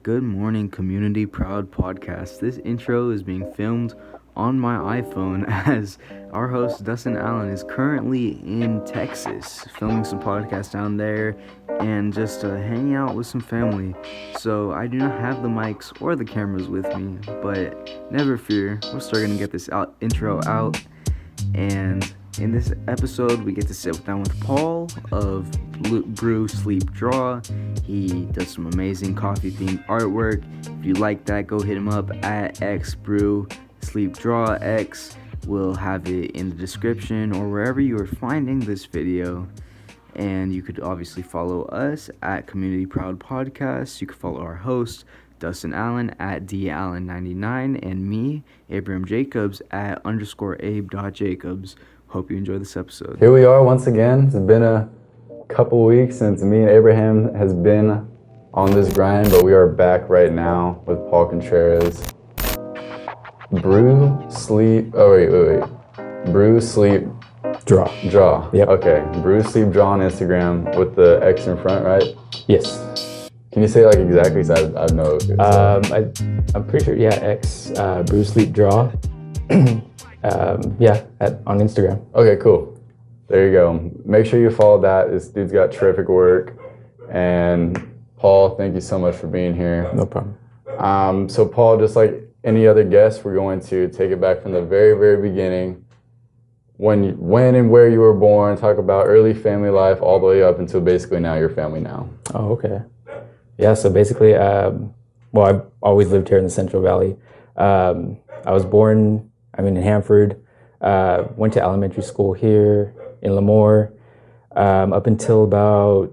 Good morning, Community Proud Podcast. This intro is being filmed on my iPhone as our host, Dustin Allen, is currently in Texas filming some podcasts down there and just hanging out with some family. So I do not have the mics or the cameras with me, but never fear, we're still going to get this intro out. And in this episode, we get to sit down with Paul of Brew, Sleep, Draw. He does some amazing coffee-themed artwork. If you like that, go hit him up at xbrew sleep draw x. We'll have it in the description or wherever you are finding this video. And you could obviously follow us at Community Proud Podcast. You could follow our host, Dustin Allen, at dallen99, and me, Abraham Jacobs, at _abe.jacobs. Hope you enjoy this episode. Here we are once again. It's been a couple weeks since me and Abraham has been on this grind, but we are back right now with Paul Contreras. Brew, sleep, Brew, sleep, draw. Yep. Okay. Brew, sleep, draw on Instagram with the X in front, right? Yes. Can you say like exactly? So I know. I'm pretty sure. Yeah. X. Brew, sleep, draw. On Instagram. Okay. Cool. There you go. Make sure you follow that. This dude's got terrific work. And Paul, thank you so much for being here. No problem. So Paul, just like any other guest, we're going to take it back from the very, very beginning. When and where you were born, talk about early family life all the way up until basically now your family now. Oh, okay. Yeah, so basically, I've always lived here in the Central Valley. I was born, in Hanford, went to elementary school here in Lemoore, up until about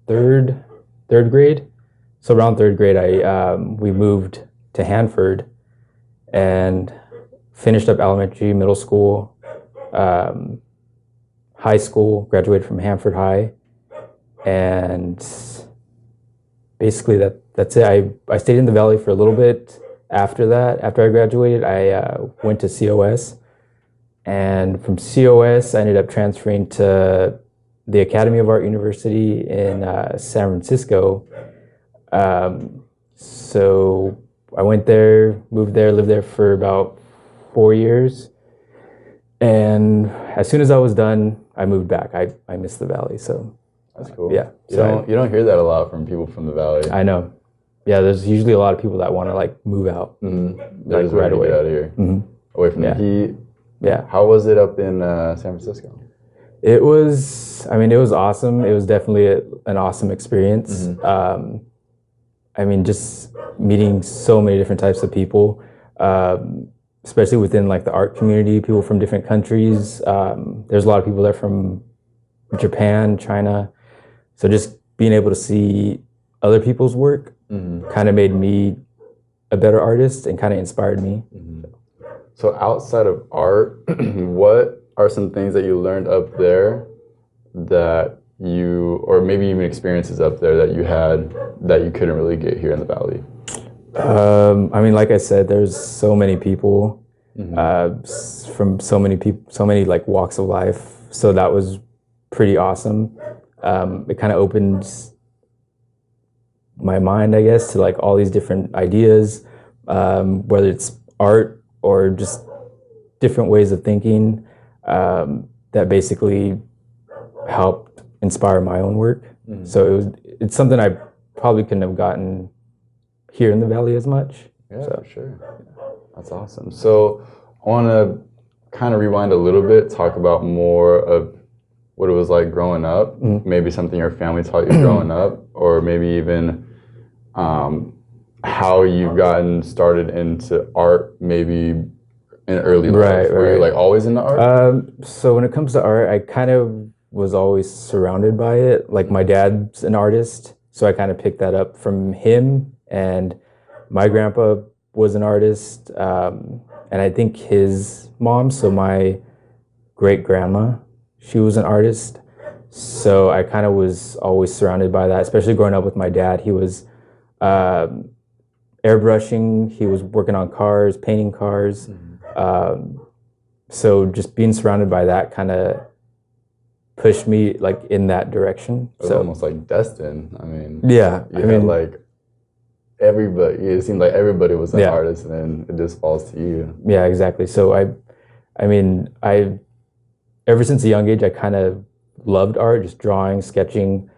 third grade. So around third grade, we moved to Hanford and finished up elementary, middle school, high school, graduated from Hanford High, and basically that's it. I stayed in the Valley for a little bit after that. After I graduated, I went to COS, and from COS, I ended up transferring to the Academy of Art University in San Francisco. So I went there, moved there, lived there for about 4 years. And as soon as I was done, I moved back. I missed the Valley, so. That's cool. Yeah. You don't hear that a lot from people from the Valley. I know. Yeah, there's usually a lot of people that want to move out. Mm-hmm. Like right away. Get out of here. Mm-hmm. Away from the heat. Yeah. How was it up in San Francisco? It was awesome. It was definitely an awesome experience. Mm-hmm. Just meeting so many different types of people, especially within the art community, people from different countries. There's a lot of people there from Japan, China. So just being able to see other people's work kind of made me a better artist and kind of inspired me. Mm-hmm. So outside of art, what are some things that you learned up there that or maybe even experiences up there that you had that you couldn't really get here in the Valley? Like I said, there's so many people from so many people, so many walks of life. So that was pretty awesome. It kind of opened my mind, I guess, to all these different ideas, whether it's art or just different ways of thinking that basically helped inspire my own work. Mm-hmm. So it's something I probably couldn't have gotten here in the Valley as much. Yeah, for sure. That's awesome. So I want to kind of rewind a little bit, talk about more of what it was like growing up, maybe something your family taught you growing up, or maybe even how you've gotten started into art, maybe in early life. Were you always into art? So when it comes to art, I kind of was always surrounded by it. My dad's an artist, so I kind of picked that up from him, and my grandpa was an artist, and I think his mom, so my great-grandma, she was an artist. So I kind of was always surrounded by that, especially growing up with my dad. He was airbrushing, he was working on cars, painting cars. So just being surrounded by that kind of pushed me in that direction. It was almost like destined. Yeah. You had everybody. It seemed like everybody was an Yeah. artist, and then it just falls to you. Yeah, exactly. So I mean, ever since a young age, I kind of loved art, just drawing, sketching,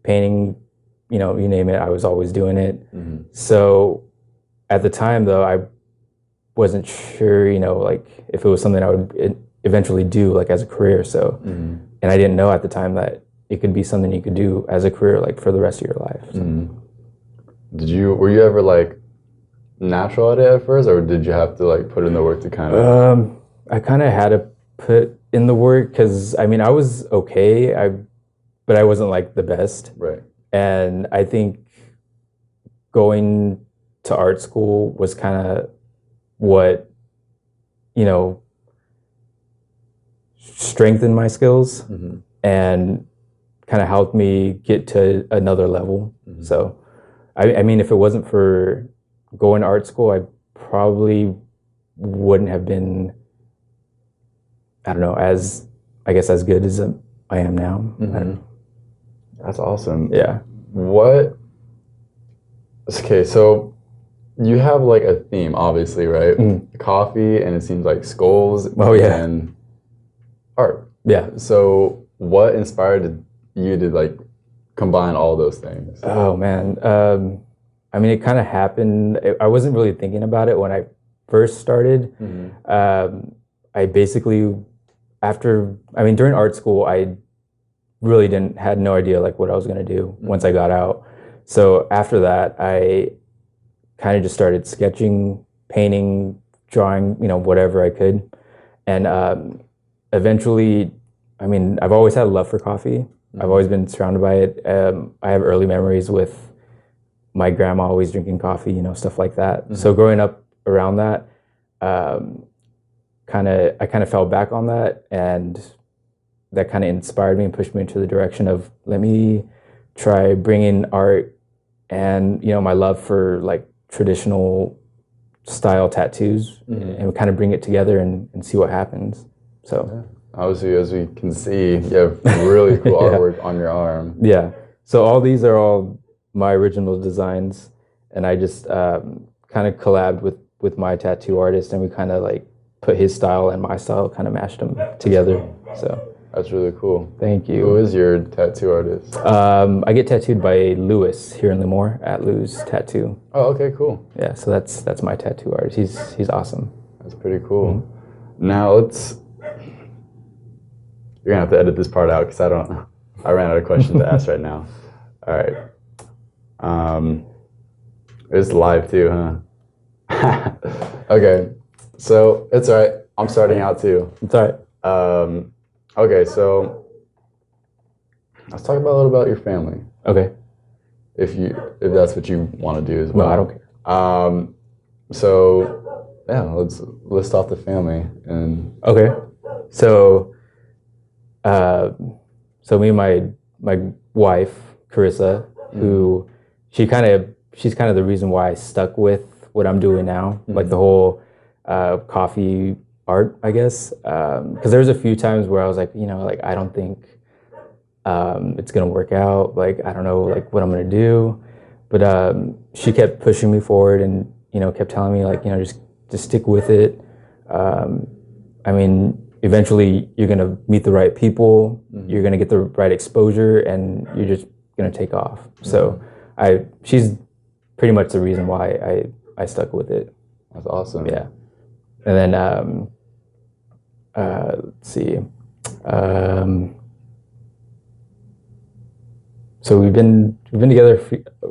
painting, you know, you name it, I was always doing it. So at the time, though, I wasn't sure, you know, like if it was something I would eventually do, like as a career. So, and I didn't know at the time that it could be something you could do as a career, like for the rest of your life. So. Were you ever like natural at it at first, or did you have to like put in the work to kind of? I kind of had to put in the work because I mean I was okay, but I wasn't like the best. Right. And I think going to art school was kind of what, you know, strengthened my skills and kind of helped me get to another level. So, I mean, if it wasn't for going to art school, I probably wouldn't have been, I don't know, as good as I am now. I don't know. That's awesome. Yeah. Okay, so you have like a theme, obviously, right? Coffee, and it seems like skulls. Oh, yeah. And art. Yeah. So what inspired you to like combine all those things? Oh man. I mean, it kind of happened. I wasn't really thinking about it when I first started. I basically, during art school, I really had no idea like what I was going to do once I got out. So after that, I kind of just started sketching, painting, drawing, you know, whatever I could. And eventually, I mean, I've always had a love for coffee. I've always been surrounded by it. I have early memories with my grandma always drinking coffee, you know, stuff like that. So growing up around that, I kind of fell back on that, and that kind of inspired me and pushed me into the direction of let me try bringing art and, you know, my love for like traditional style tattoos and kind of bring it together and see what happens. So obviously, as we can see, you have really cool artwork on your arm. Yeah. So all these are all my original designs, and I just kind of collabed with my tattoo artist, and we kind of like put his style and my style, kind of mashed them together. So that's really cool. Thank you. Who is your tattoo artist? I get tattooed by Lewis here in Lemoore at Lou's Tattoo. Oh, okay, cool. Yeah, so that's my tattoo artist. He's awesome. That's pretty cool. Now you're gonna have to edit this part out because I ran out of questions to ask right now. All right. It's live too, huh? Okay. So it's all right. I'm starting out too. It's all right. Okay, so let's talk about a little about your family. Okay. If that's what you want to do as well. No, I don't care. So yeah, let's list off the family and. Okay. So me and my wife Carissa, who she's kind of the reason why I stuck with what I'm doing now, like the whole coffee art, I guess. Because there was a few times where I was like, you know, like I don't think it's gonna work out. Like I don't know, like what I'm gonna do. But she kept pushing me forward, and you know, kept telling me like, you know, just stick with it. I mean, eventually you're gonna meet the right people. You're gonna get the right exposure, and you're just gonna take off. So she's pretty much the reason why I stuck with it. That's awesome. Yeah. And then let's see. So we've been together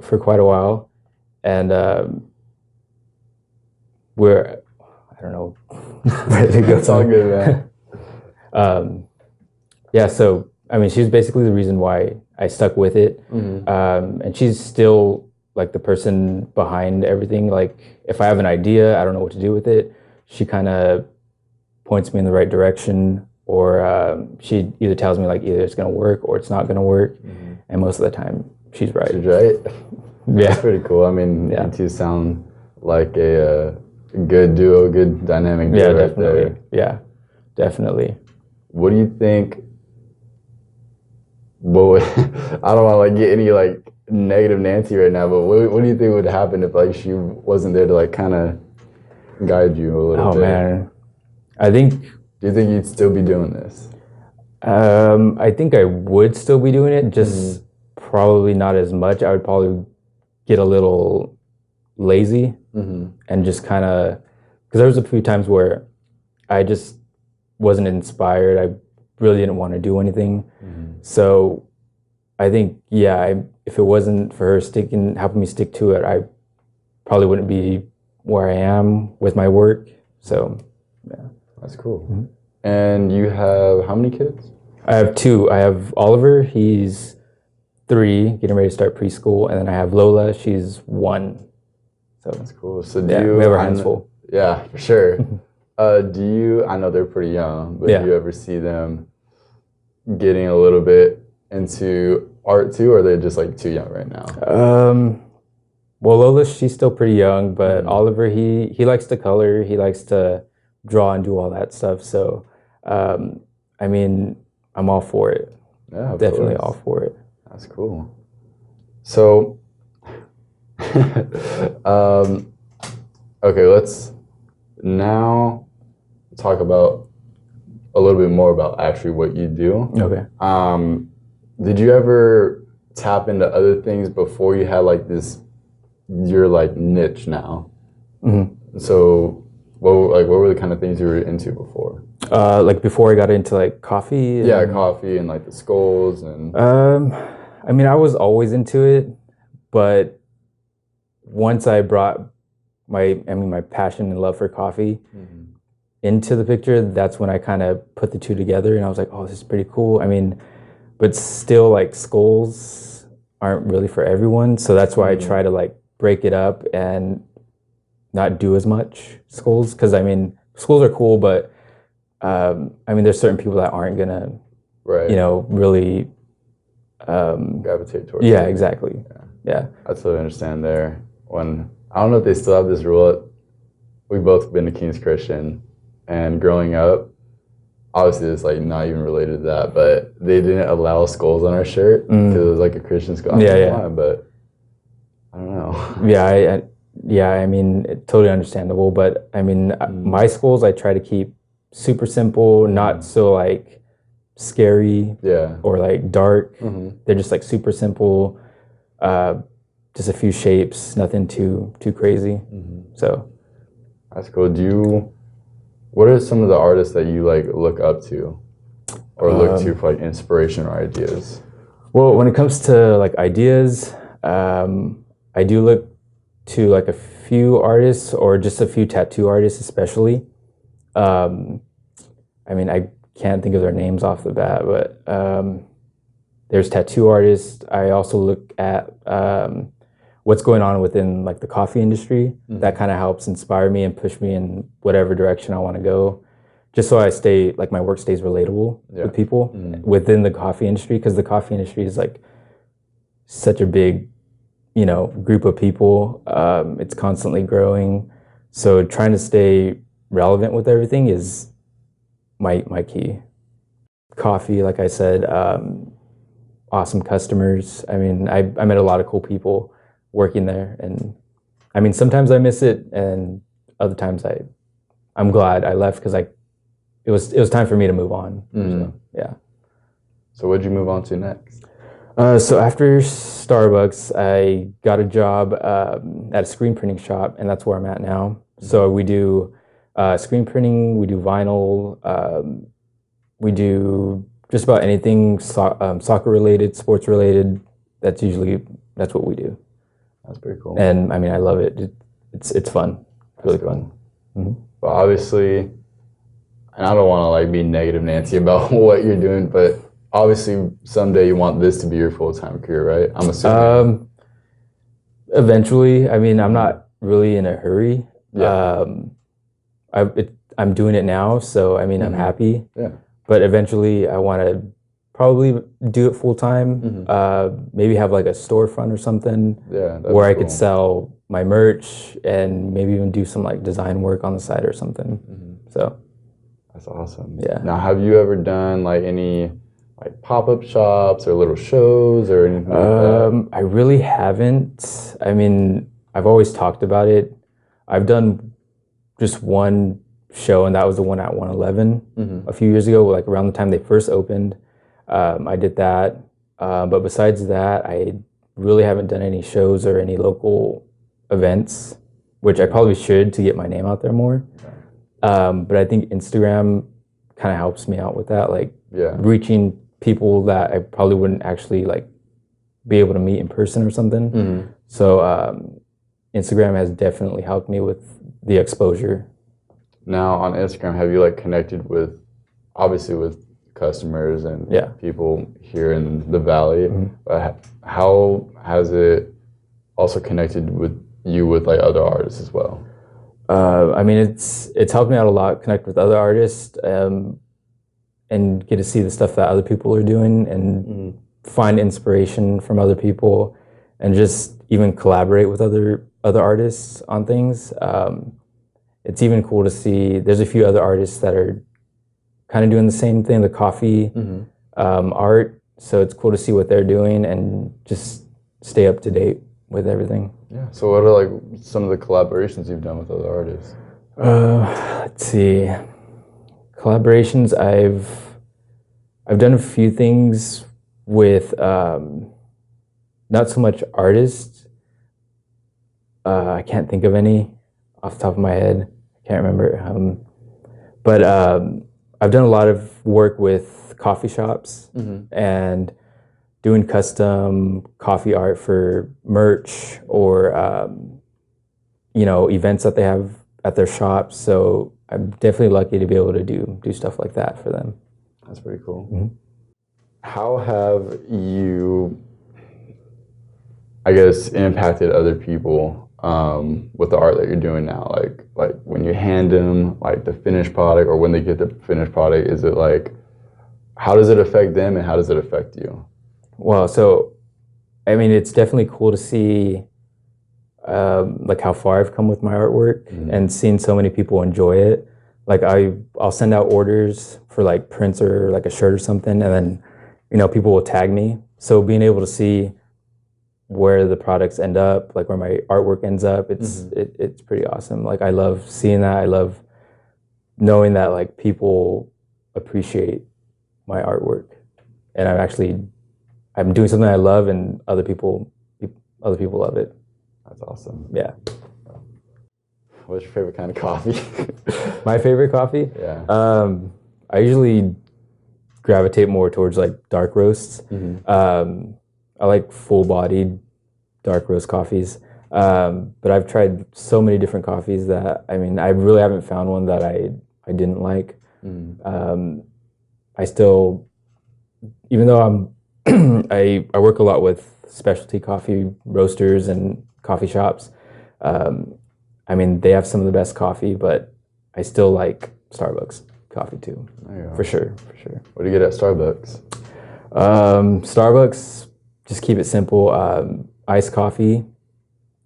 for quite a while, and I don't know where to go. It's all good, man. Yeah. So I mean, she's basically the reason why I stuck with it, and she's still like the person behind everything. Like if I have an idea, I don't know what to do with it, she kind of points me in the right direction, or she either tells me like either it's going to work or it's not going to work, and most of the time she's right. She's right. Yeah, that's pretty cool. I mean, you two sound like a good duo, good dynamic duo. Yeah, right definitely. there. Yeah, definitely. What do you think? I don't want to like get any like negative Nancy right now, but what do you think would happen if like she wasn't there to like kind of guide you a little bit? Oh man, I think. Do you think you'd still be doing this? I think I would still be doing it, just probably not as much. I would probably get a little lazy and just kind of, because there was a few times where I just wasn't inspired. I really didn't want to do anything. So I think, yeah, if it wasn't for her helping me stick to it, I probably wouldn't be where I am with my work. So, yeah. That's cool. And you have how many kids? I have two. I have Oliver, he's 3, getting ready to start preschool, and then I have Lola, she's 1. So that's cool. So we have our hands full. Yeah, for sure. I know they're pretty young, but do you ever see them getting a little bit into art too, or are they just like too young right now? Well, Lola, she's still pretty young, but Oliver, he likes to color, he likes to draw and do all that stuff. So, I mean, I'm all for it. Yeah, definitely all for it. That's cool. So, okay, let's now talk about a little bit more about actually what you do. Okay. Did you ever tap into other things before you had like your like niche now? So what were the kind of things you were into before? Like before I got into like coffee? Coffee and like the skulls and... I mean, I was always into it, but once I brought my passion and love for coffee into the picture, that's when I kind of put the two together and I was like, oh, this is pretty cool. I mean, but still like skulls aren't really for everyone. So that's why I try to like break it up and not do as much skulls. Cause I mean, skulls are cool, but I mean, there's certain people that aren't gonna, really gravitate towards it. Exactly. Yeah. I totally understand there. When I don't know if they still have this rule. We've both been to King's Christian, and growing up, obviously it's like not even related to that, but they didn't allow skulls on our shirt because it was like a Christian skull. But I don't know. I mean, totally understandable. But I mean, my skulls I try to keep super simple, not so like scary or like dark. They're just like super simple, just a few shapes, nothing too crazy. So that's cool. What are some of the artists that you like look up to or look to for like inspiration or ideas? Well, when it comes to like ideas, I do look to like a few artists or just a few tattoo artists especially. I mean, I can't think of their names off the bat, but there's tattoo artists. I also look at what's going on within like the coffee industry. That kind of helps inspire me and push me in whatever direction I want to go, just so I stay, like my work stays relatable with people within the coffee industry, because the coffee industry is like such a big, group of people. It's constantly growing. So trying to stay relevant with everything is my key. Coffee, like I said, awesome customers. I mean, I met a lot of cool people working there, and I mean, sometimes I miss it, and other times I'm glad I left because it was time for me to move on. So, yeah. So what'd you move on to next? So after Starbucks, I got a job at a screen printing shop, and that's where I'm at now. So we do screen printing, we do vinyl, we do just about anything soccer related, sports related. That's what we do. That's pretty cool. And I mean, I love it. It's fun. Really fun. But obviously, and I don't want to like be negative Nancy about what you're doing, but obviously someday you want this to be your full-time career, right? I'm assuming. Eventually. I mean, I'm not really in a hurry. I'm doing it now, so I mean, I'm happy. Yeah. But eventually, I want to probably do it full time. Maybe have like a storefront or something. Where I could sell my merch and maybe even do some like design work on the side or something. So that's awesome. Yeah. Now, have you ever done like any like pop-up shops or little shows or anything like that? I really haven't. I mean, I've always talked about it. I've done just one show, and that was the one at 111 a few years ago, like around the time they first opened. I did that. But besides that, I really haven't done any shows or any local events, which I probably should to get my name out there more. But I think Instagram kind of helps me out with that, like reaching people that I probably wouldn't actually like be able to meet in person or something. So Instagram has definitely helped me with the exposure. Now on Instagram, have you like connected with, obviously with customers and people here in the Valley? How has it also connected with you with like other artists as well? I mean, it's helped me out a lot, connect with other artists, and get to see the stuff that other people are doing and find inspiration from other people and just even collaborate with other artists on things. It's even cool to see, there's a few other artists that are kind of doing the same thing, the coffee art. So it's cool to see what they're doing and just stay up to date with everything. Yeah. So what are like some of the collaborations you've done with other artists? Let's see. Collaborations, I've done a few things with not so much artists. I can't think of any off the top of my head. I can't remember. But I've done a lot of work with coffee shops and doing custom coffee art for merch or events that they have at their shops. So I'm definitely lucky to be able to do stuff like that for them. That's pretty cool. How have you, I guess, impacted other people with the art that you're doing now? Like when you hand them like the finished product or when they get the finished product, is it like, how does it affect them and how does it affect you? Well, so, I mean, it's definitely cool to see like how far I've come with my artwork and seeing so many people enjoy it. Like I'll send out orders for like prints or like a shirt or something, and then, people will tag me. So being able to see where the products end up, like where my artwork ends up, it's pretty awesome. Like I love seeing that. I love knowing that like people appreciate my artwork, and I'm doing something I love, and other people love it. That's awesome. Yeah. What's your favorite kind of coffee? My favorite coffee? Yeah. I usually gravitate more towards like dark roasts. I like full-bodied dark roast coffees. But I've tried so many different coffees that, I mean, I really haven't found one that I didn't like. I still, even though I work a lot with specialty coffee roasters and coffee shops. I mean, they have some of the best coffee, but I still like Starbucks coffee too. For sure. What do you get at Starbucks? Starbucks, just keep it simple. Iced coffee,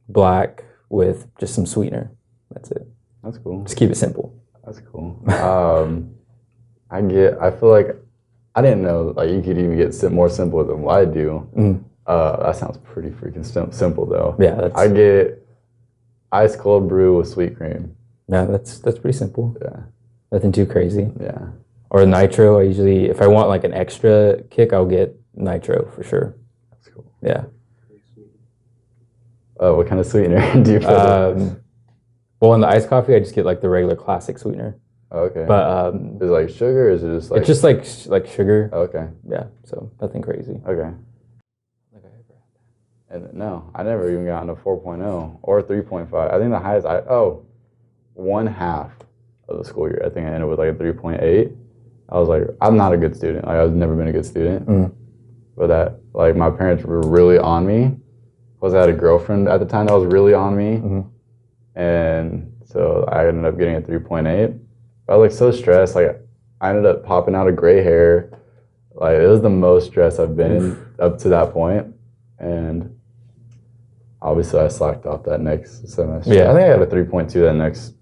black with just some sweetener. That's it. That's cool. Just keep it simple. That's cool. I feel like I didn't know like you could even get more simple than what I do. That sounds pretty freaking simple though. Yeah, I get ice cold brew with sweet cream. Yeah, that's pretty simple. Yeah. Nothing too crazy. Yeah. Or nitro, I usually, if I want like an extra kick, I'll get nitro for sure. That's cool. Yeah. What kind of sweetener do you put? Well, in the iced coffee, I just get like the regular classic sweetener. Okay. But is it like sugar or is it just like? It's just like sugar. Okay. Yeah. So nothing crazy. Okay. And no, I never even got into 4.0 or 3.5. I think the highest one half of the school year. I think I ended with like a 3.8. I was like, I'm not a good student. Like I've never been a good student. But that like my parents were really on me. I had a girlfriend at the time that was really on me. And so I ended up getting a 3.8. I was like so stressed. Like I ended up popping out of gray hair. Like it was the most stressed I've been in up to that point. And obviously I slacked off that next semester. Yeah. I think I had a 3.2 that next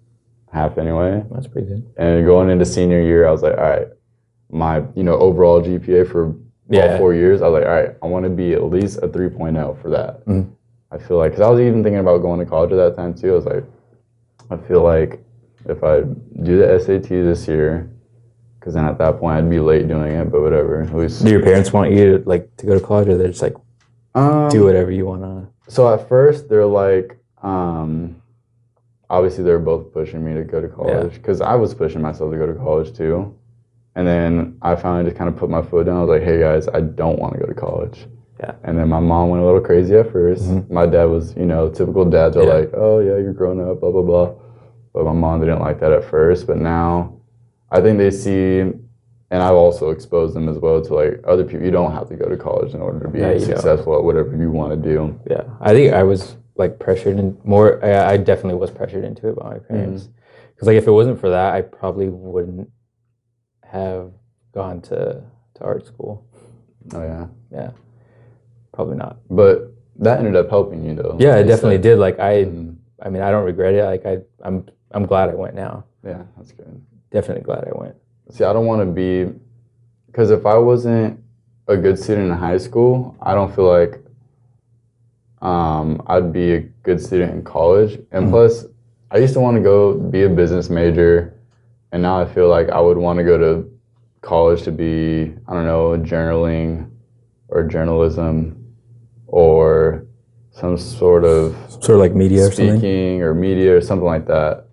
half anyway. That's pretty good. And going into senior year, I was like, all right, my overall GPA for all 4 years, I was like, all right, I want to be at least a 3.0 for that. I feel like, because I was even thinking about going to college at that time too. I was like, I feel like if I do the SAT this year, because then at that point I'd be late doing it, but whatever. At least. Do your parents want you to go to college, or they're just like, do whatever you want to? So at first they're like, obviously they're both pushing me to go to college, because I was pushing myself to go to college too. And then I finally just kind of put my foot down. I was like, hey guys, I don't want to go to college. Yeah. And then my mom went a little crazy at first. My dad was, typical dads are like, oh yeah, you're grown up, blah, blah, blah. But my mom didn't like that at first. But now I think they see, and I've also exposed them as well to like other people. You don't have to go to college in order to be successful at whatever you want to do. Yeah. I think I was like pressured in more. I definitely was pressured into it by my parents. Because like if it wasn't for that, I probably wouldn't have gone to art school. Oh yeah. Yeah. Probably not. But that ended up helping you though. Yeah, it definitely did. Like I mean, I don't regret it. Like I'm glad I went now. Yeah, that's good. Definitely glad I went. See, I don't want to be, because if I wasn't a good student in high school, I don't feel like I'd be a good student in college. And plus, I used to want to go be a business major, and now I feel like I would want to go to college to be, I don't know, journaling or journalism or some sort of like media or something? Speaking or media or something like that.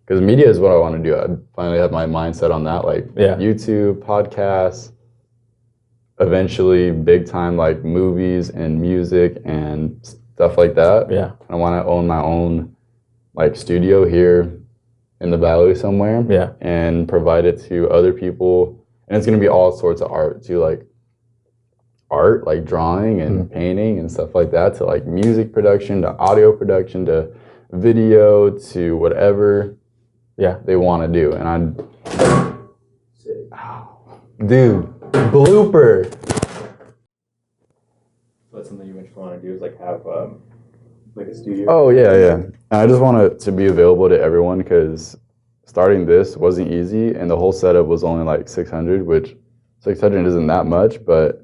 Because media is what I want to do. I finally have my mindset on that, like YouTube, podcasts, eventually big time like movies and music and stuff like that. Yeah. I want to own my own like studio here in the valley somewhere. Yeah. And provide it to other people. And it's going to be all sorts of art too, like art, like drawing and painting and stuff like that, to like music production, to audio production, to video, to whatever they want to do. And dude, blooper. So that's something you eventually want to do, is like have like a studio? Oh yeah. And I just want it to be available to everyone, because starting this wasn't easy, and the whole setup was only like 600, which 600 isn't that much, but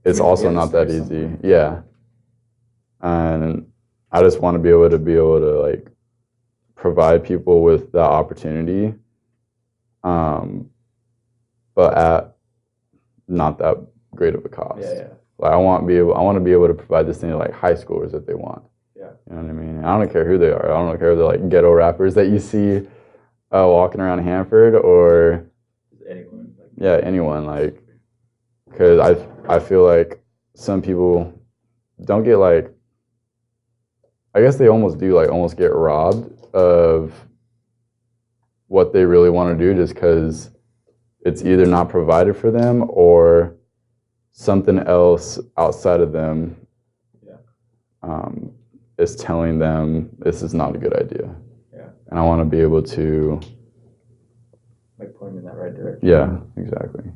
it's also not that easy. Yeah. And I just want to be able to like provide people with that opportunity, but at not that great of a cost. Like I want to be able to provide this thing to like high schoolers if they want. You know what I mean? I don't care who they are. I don't care if they're like ghetto rappers that you see walking around Hanford, or anyone. Anyone, like, because I feel like some people don't get like, I guess they almost get robbed of what they really want to do, just because it's either not provided for them or something else outside of them is telling them this is not a good idea. And I want to be able to like point them in that right direction. Yeah, exactly.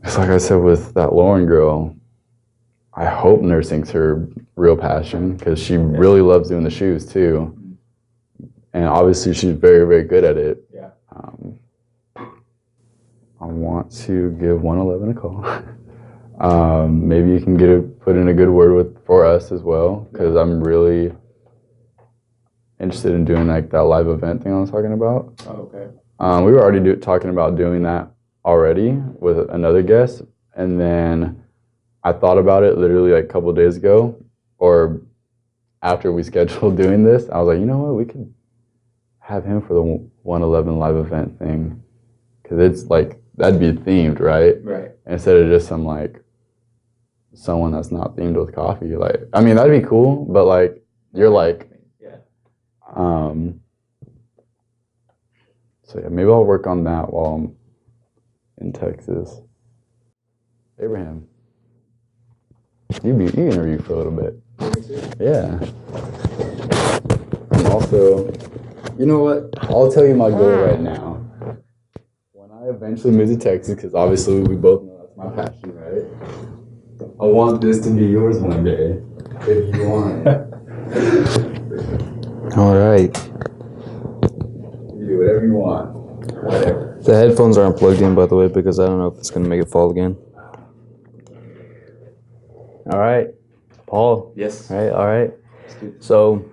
It's like I said with that Lauren girl, I hope nursing's her real passion, because she really loves doing the shoes too. And obviously she's very, very good at it. I want to give 111 a call. Maybe you can put in a good word for us as well, because I'm really interested in doing like that live event thing I was talking about. Oh, okay. We were already talking about doing that already with another guest, and then I thought about it literally like a couple of days ago, or after we scheduled doing this. I was like, you know what, we could have him for the 111 live event thing, because it's like, that'd be themed, right? Right. Instead of just someone that's not themed with coffee. Like, I mean, that'd be cool, but like, you're like, so yeah, maybe I'll work on that while I'm in Texas. Abraham, you interview for a little bit. Yeah. And also, you know what? I'll tell you my goal right now. When I eventually move to Texas, because obviously we both know that's my passion, right? I want this to be yours one day, if you want it. All right. You do whatever you want. Whatever. The headphones aren't plugged in, by the way, because I don't know if it's gonna make it fall again. All right, Paul. Yes. All right. So,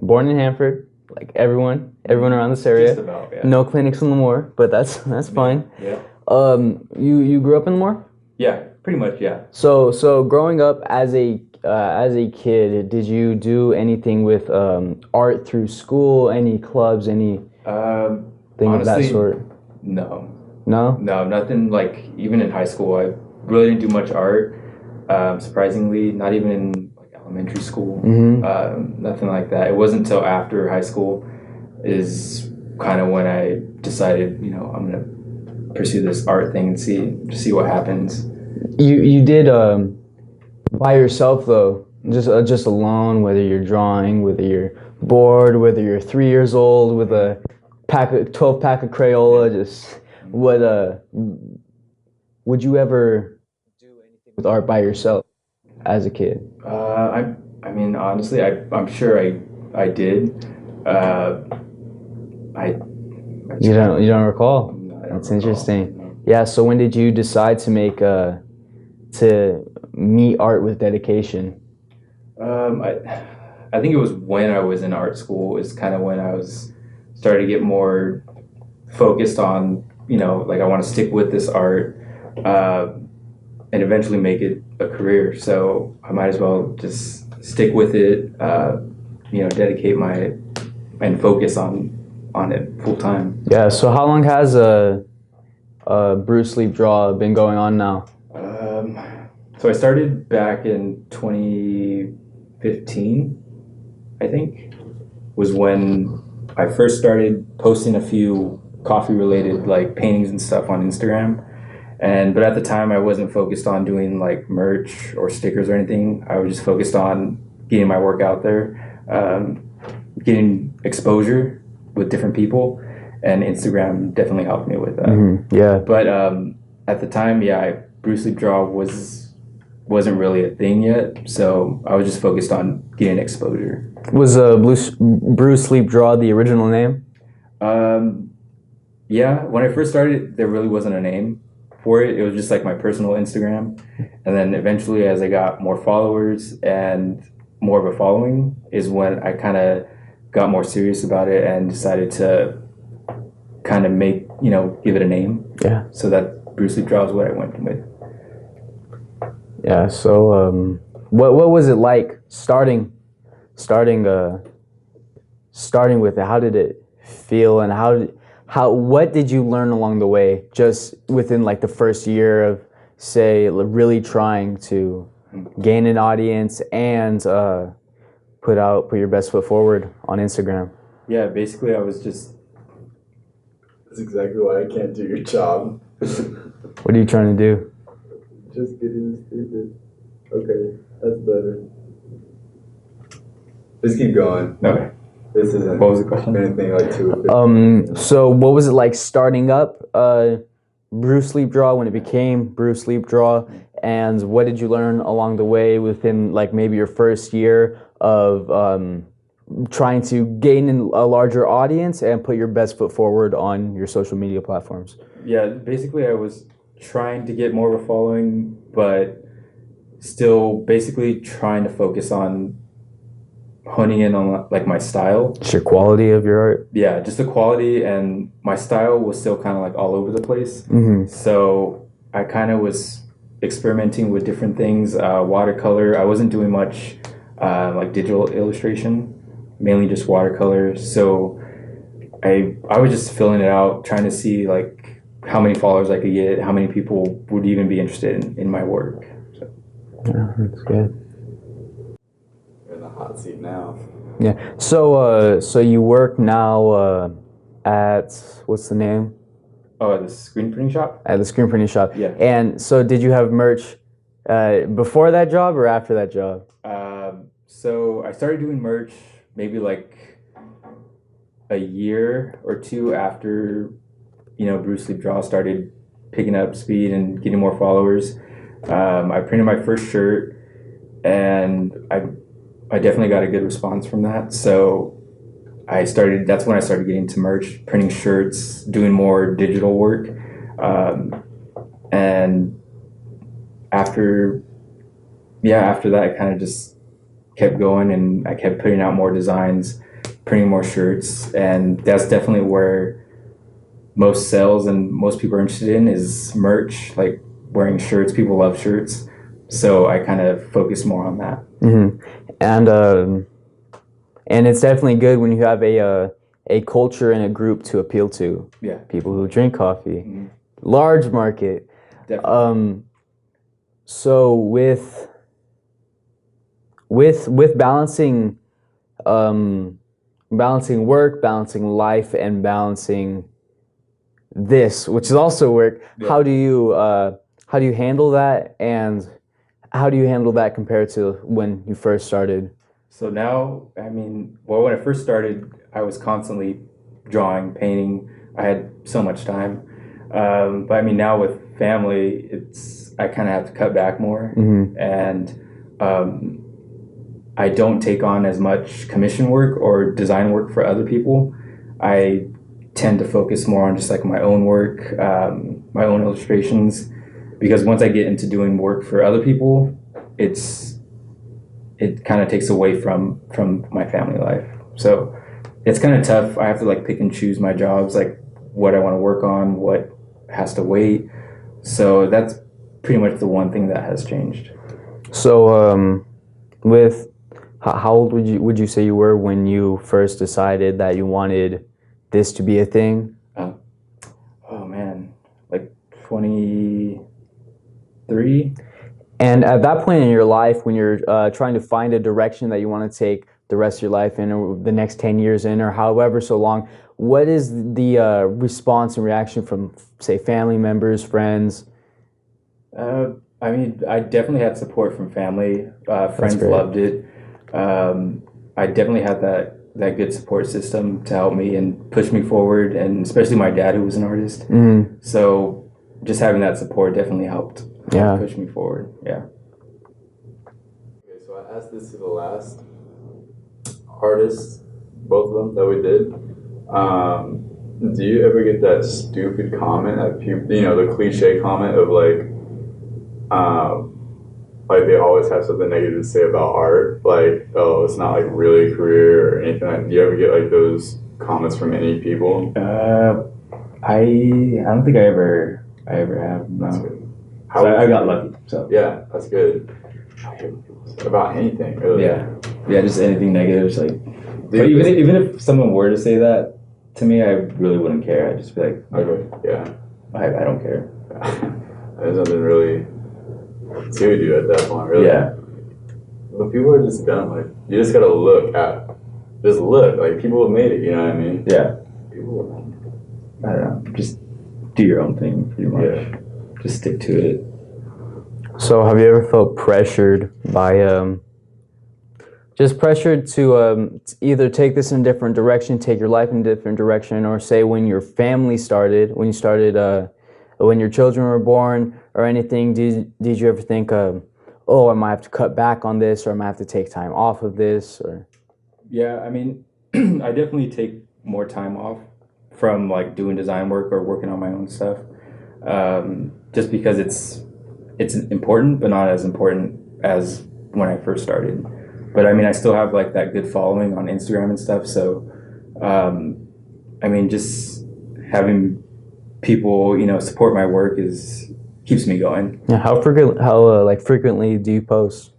born in Hanford, like everyone around this area. Just about, yeah. No clinics in Lemoore, but that's fine. Yeah. You grew up in Lemoore? Yeah, pretty much, yeah. So growing up as a kid, did you do anything with art through school? Any clubs? Any thing of that Honestly, sort? No. No. No, nothing like, even in high school, I really didn't do much art. Surprisingly, not even in like elementary school. Nothing like that. It wasn't until after high school is kind of when I decided, I'm gonna pursue this art thing and see what happens. You did by yourself though, just alone. Whether you're drawing, whether you're bored, whether you're 3 years old with a 12 pack of Crayola, just what would you ever do anything with art by yourself as a kid? I mean, honestly, I'm sure I did. You don't recall? No, I don't That's recall. interesting. No. Yeah. So when did you decide to make to meet art with dedication? I think it was when I was in art school is kind of when I was starting to get more focused on, like I want to stick with this art and eventually make it a career. So I might as well just stick with it, dedicate and focus on it full time. Yeah. So how long has Bruce Sleep Draw been going on now? So I started back in 2015, I think, was when I first started posting a few coffee-related like paintings and stuff on Instagram. But at the time, I wasn't focused on doing like merch or stickers or anything. I was just focused on getting my work out there, getting exposure with different people, and Instagram definitely helped me with that. Mm-hmm. Yeah. But at the time, Bruce Lee Draw wasn't really a thing yet, so I was just focused on getting exposure. Was Bruce Sleep Draw the original name? Yeah, when I first started, there really wasn't a name for it. It was just like my personal Instagram, and then eventually, as I got more followers and more of a following, is when I kind of got more serious about it and decided to kind of give it a name. Yeah. So that Bruce Lee Draw is what I went with. Yeah. So, what was it like starting with it? How did it feel, and what did you learn along the way, just within like the first year of, say, really trying to gain an audience and put your best foot forward on Instagram? Yeah, basically, I was just. That's exactly why I can't do your job. What are you trying to do? Just getting stupid. Okay, that's better. Just keep going. Okay. This isn't What was the question? anything like too. So what was it like starting up Bruce Sleep Draw when it became Bruce Sleep Draw, and what did you learn along the way within like maybe your first year of trying to gain a larger audience and put your best foot forward on your social media platforms? Yeah, basically I was trying to get more of a following, but still basically trying to focus on honing in on like my style. Just your quality of your art? Yeah, just the quality, and my style was still kind of like all over the place. Mm-hmm. So I kind of was experimenting with different things, watercolor. I wasn't doing much like digital illustration, mainly just watercolor. So I was just filling it out, trying to see like how many followers I could get, how many people would even be interested in my work. So. Yeah, that's good. You're in the hot seat now. Yeah. So you work now at, what's the name? Oh, the screen printing shop? At the screen printing shop. Yeah. And so did you have merch before that job or after that job? So I started doing merch maybe like a year or two after, Bruce Lee Draw started picking up speed and getting more followers. I printed my first shirt, and I definitely got a good response from that. So That's when I started getting into merch, printing shirts, doing more digital work. And after that, I kind of just kept going, and I kept putting out more designs, printing more shirts. And that's definitely where most sales and most people are interested in is merch, like wearing shirts. People love shirts. So I kind of focus more on that. And it's definitely good when you have a culture and a group to appeal to. Yeah. People who drink coffee, large market. Definitely. So with balancing balancing work, balancing life, and balancing this, which is also work. Yeah. How do you handle that, and how do you handle that compared to when you first started? So now, I mean, well, when I first started, I was constantly drawing, painting. I had so much time. But I mean, now with family, I kind of have to cut back more. And I don't take on as much commission work or design work for other people. I tend to focus more on just like my own work, my own illustrations, because once I get into doing work for other people, it kind of takes away from my family life. So it's kind of tough. I have to like pick and choose my jobs, like what I want to work on, what has to wait. So that's pretty much the one thing that has changed. So with how old would you say you were when you first decided that you wanted this to be a thing? Oh man, like 23. And at that point in your life, when you're trying to find a direction that you want to take the rest of your life in, or the next 10 years in, or however so long, what is the response and reaction from, say, family members, friends? I mean, I definitely had support from family. Friends loved it. I definitely had that good support system to help me and push me forward, and especially my dad, who was an artist. So just having that support definitely helped. Push me forward. Yeah. Okay, so I asked this to the last artists, both of them that we did. Do you ever get that stupid comment that people, the cliche comment of like they always have something negative to say about art, like, oh, it's not like really a career or anything like that. Do you ever get like those comments from any people? I don't think I ever have. No. So I got lucky. So yeah, that's good. About anything, really. Yeah, just anything negative. It's like, but even if someone were to say that to me, I really wouldn't care. I'd just be like, okay, yeah, I don't care. There's nothing really to do at that point, really. Yeah. But people are just dumb. Like, you just gotta look. Like, people have made it. You know what I mean? Yeah. People. I don't know. Just do your own thing, pretty much. Yeah. Just stick to it. So have you ever felt pressured by just pressured to either take this in a different direction, take your life in a different direction, or say when your family started, when your children were born or anything, did you ever think, oh, I might have to cut back on this, or I might have to take time off of this? Or Yeah, I mean, I definitely take more time off from like doing design work or working on my own stuff, just because it's important, but not as important as when I first started. But I mean, I still have like that good following on Instagram and stuff. So, I mean, just having people, support my work keeps me going. yeah, how frequently do you post?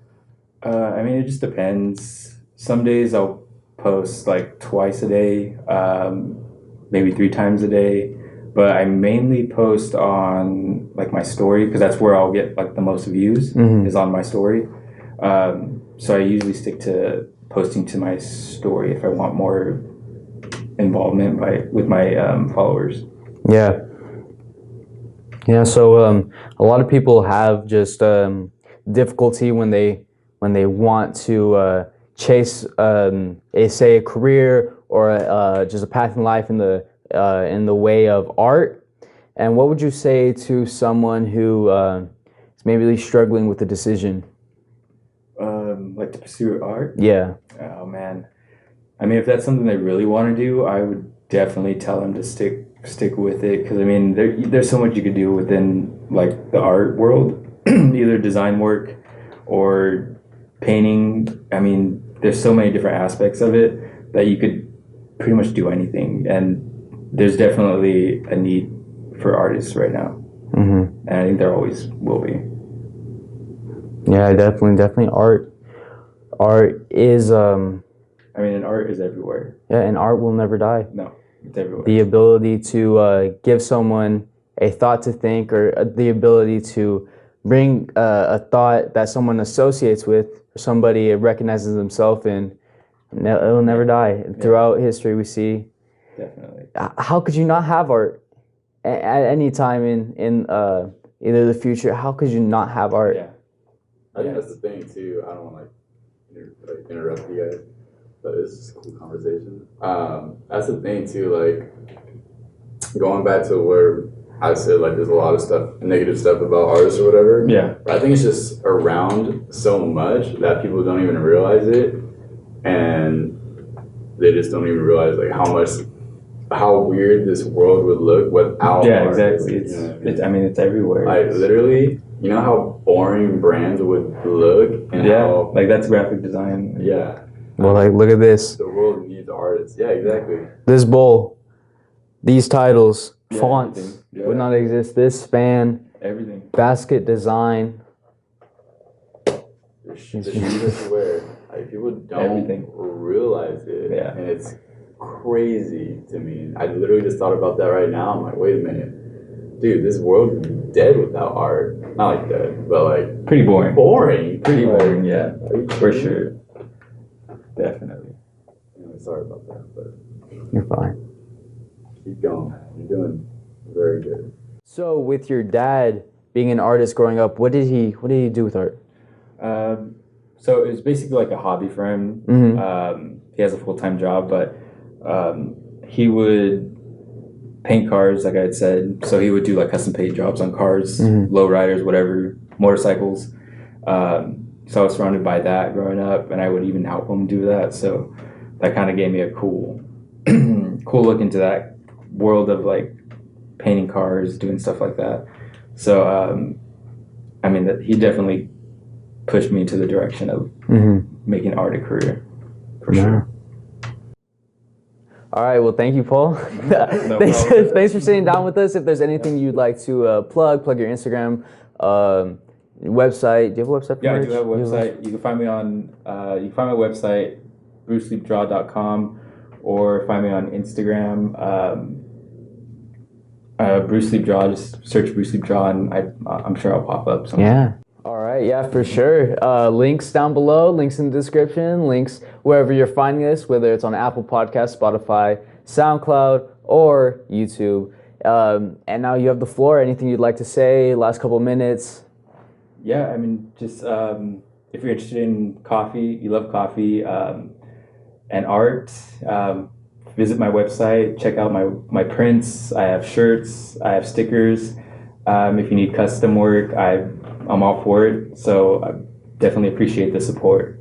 I mean, it just depends. Some days I'll post like twice a day, maybe 3 times a day. But I mainly post on like my story, because that's where I'll get like the most views, is on my story. So I usually stick to posting to my story if I want more involvement with my followers. Yeah. So a lot of people have just difficulty when they want to chase a career or just a path in life in the way of art. And what would you say to someone who is maybe struggling with the decision? Like to pursue art? Yeah. Oh man, I mean, if that's something they really want to do, I would definitely tell them to stick with it, because I mean, there's so much you could do within like the art world, either design work or painting. I mean, there's so many different aspects of it that you could pretty much do anything, and there's definitely a need for artists right now, and I think there always will be. Yeah, definitely. Art is I mean, and art is everywhere. yeah, and art will never die. No, it's everywhere. The ability to give someone a thought to think, or the ability to bring a thought that someone associates with, or somebody recognizes themselves in, it will never die. Throughout history, we see. Definitely. How could you not have art at any time in either the future? How could you not have art? Yeah. I think that's the thing too. I don't want to like interrupt you guys, but it's just a cool conversation. That's the thing too. Like going back to where I said like there's a lot of stuff, negative stuff about artists or whatever. Yeah. But I think it's just around so much that people don't even realize it, and they just don't even realize like how weird this world would look without. Yeah, artists, exactly. you know what I mean? I mean, it's everywhere. Like literally, you know how boring brands would look, and Yeah, how like that's graphic design. yeah. Well, like look at this. The world needs artists. Yeah, exactly. This bowl, these titles, Yeah, fonts everything. Yeah. would not exist. This span, Everything. basket design. The shoes that you wear, like people don't Everything. realize it, Yeah. and it's crazy to me. I literally just thought about that right now. I'm like, wait a minute, dude, this world would be dead without art. Not like dead, but like Pretty boring. boring. Pretty Like, boring, yeah. are you For kidding me? sure. Definitely. Anyway, sorry about that, but You're fine. keep going. You're doing very good. So, with your dad being an artist growing up, what did he do with art? So it was basically like a hobby for him. Mhm. He has a full-time job, but he would paint cars, like I had said. So he would do like custom paint jobs on cars, lowriders, whatever, motorcycles. So I was surrounded by that growing up, and I would even help him do that. So that kind of gave me a cool look into that world of like painting cars, doing stuff like that. So I mean, he definitely pushed me into the direction of making art a career, for sure. All right. Well, thank you, Paul. No thanks, problem. thanks for sitting down with us. If there's anything you'd like to plug your Instagram, website. Do you have a website? For Yeah, I merch? do have a website. You can find me on. You can find my website, bruceleapdraw.com, or find me on Instagram. Bruce Leap Draw. Just search Bruce Leap Draw, and I'm sure I'll pop up somewhere. Yeah. All right. Yeah, for sure. Links down below. Links in the description. Links wherever you're finding this, whether it's on Apple Podcasts, Spotify, SoundCloud, or YouTube. And now you have the floor. Anything you'd like to say? Last couple minutes. Yeah, I mean, just if you're interested in coffee, you love coffee and art, visit my website, check out my prints. I have shirts, I have stickers. If you need custom work, I'm all for it. So I definitely appreciate the support.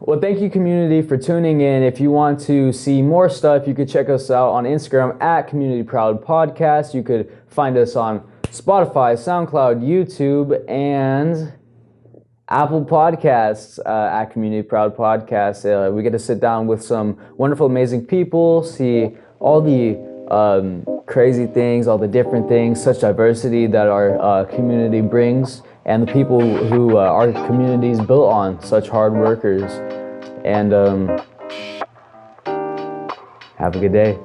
Well, thank you, community, for tuning in. If you want to see more stuff, you could check us out on Instagram at Community Proud Podcast. You could find us on Spotify, SoundCloud, YouTube, and Apple Podcasts at Community Proud Podcast. We get to sit down with some wonderful, amazing people, see all the crazy things, all the different things, such diversity that our community brings, and the people who our community is built on, such hard workers. And have a good day.